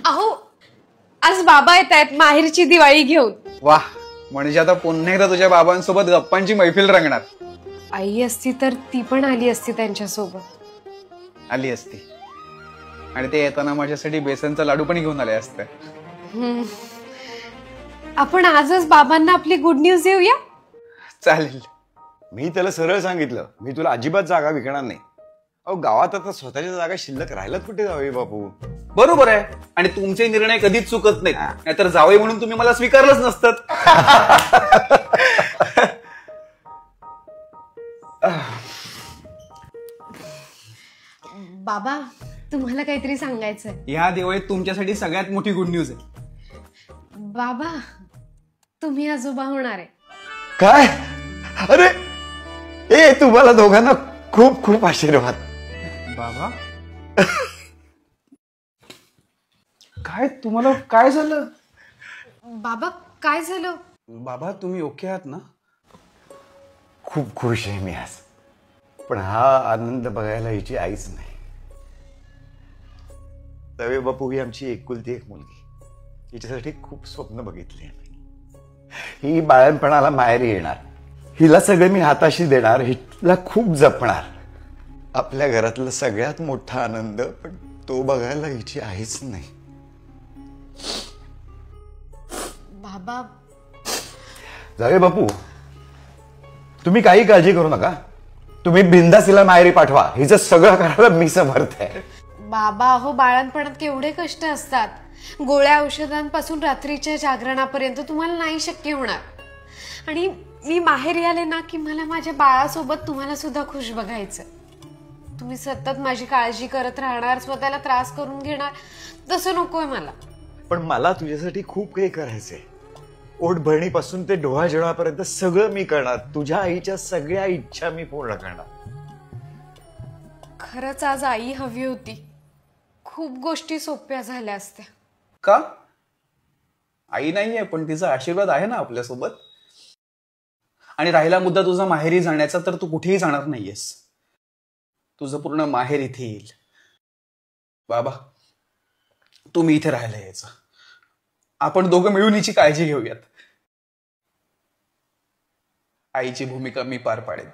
अहो आज बाबा येत आहेत माहेरची दिवाळी घेऊन. वाह, म्हणजे आता पुन्हा एकदा तुझ्या बाबांसोबत गप्पांची मैफिल रंगणार. आई असती तर ती पण आली असती त्यांच्यासोबत. आली असती आणि ते येताना माझ्यासाठी बेसनचा लाडू पण घेऊन आले असते. आपण आजच बाबांना आपली गुड न्यूज देऊया. चालेल. मी त्याला सरळ सांगितलं, मी तुला अजिबात जागा विकणार नाही. अहो गावात आता स्वतःच्या जागा शिल्लक राहिल्यात कुठे जावे बापू. बरोबर आहे, आणि तुमचे निर्णय कधीच चुकत नाहीत. नाहीतर जावे म्हणून तुम्ही मला स्वीकारलंच नसतं. बाबा तुम्हाला काहीतरी सांगायचंय. ह्या दिवाळीत तुमच्यासाठी सगळ्यात मोठी गुड न्यूज आहे. बाबा तुम्ही आजोबा होणार आहे. काय? अरे ए तुम्हाला दोघांना खूप खूप आशीर्वाद. बाबा काय तुम्हाला काय झालं? बाबा काय झालं? बाबा तुम्ही ओके आहात ना? खूप खुश आहे मी आज, पण हा आनंद बघायला हिची आईच नाही. तवे बापू ही आमची एकुलती एक मुलगी, हिच्यासाठी खूप स्वप्न बघितली. ही बाळणपणाला माहेरी येणार, हिला सगळे मी हाताशी देणार, हिला खूप जपणार. आपल्या घरातला सगळ्यात मोठा आनंद, पण तो बघायला हिची आईच नाही. बाबा जावे बापू, तुम्ही काही काळजी करू नका. तुम्ही बिंदास हिला माहेरी पाठवा, हिचं सगळं करायला मी समर्थ आहे. बाबा अहो बाळणपणात केवढे कष्ट असतात. गोळ्या औषधांपासून रात्रीच्या जागरणापर्यंत तुम्हाला नाही शक्य होणार. आणि मी माहेरी आले ना की मला माझ्या बाळासोबत तुम्हाला सुद्धा खुश बघायचं. तुम्ही सतत माझी काळजी करत राहणार, स्वतःला त्रास करून घेणार, तसं नकोय मला. पण मला तुझ्यासाठी खूप काही करायचंय. ओढभरणीपासून ते डोहाळजेवणापर्यंत सगळं मी करणार. तुझ्या आईच्या सगळ्या इच्छा मी पूर्ण करणार. खरंच आज आई हवी होती. खूप गोष्टी सोप्या झाल्या असत्या. का? आई नाहीये पण तिचा आशीर्वाद आहे ना आपल्यासोबत. आणि राहिला मुद्दा तुझा माहेरी जाण्याचा, तर तू कुठेही जाणार नाहीयेस. तुझं पूर्ण माहेर इथे येईल. बाबा तुम्ही इथे राहायला यायचं. आपण दोघं मिळून हिची काळजी घेऊयात. आईची भूमिका मी पार पाडेन.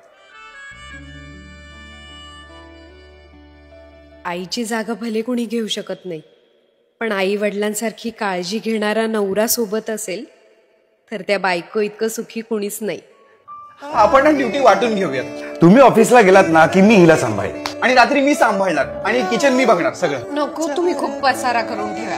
आईची जागा भले कोणी घेऊ शकत नाही, पण आई वडिलांसारखी काळजी घेणारा नवरा सोबत असेल तर त्या बायको इतकं सुखी कोणीच नाही. आपण ना ड्युटी वाटून घेऊयात. तुम्ही ऑफिसला गेलात ना की मी हिला सांभाळेन, आणि रात्री मी सांभाळणार, आणि किचन मी बघणार सगळं. नको, तुम्ही खूप पसारा करून ठेवा.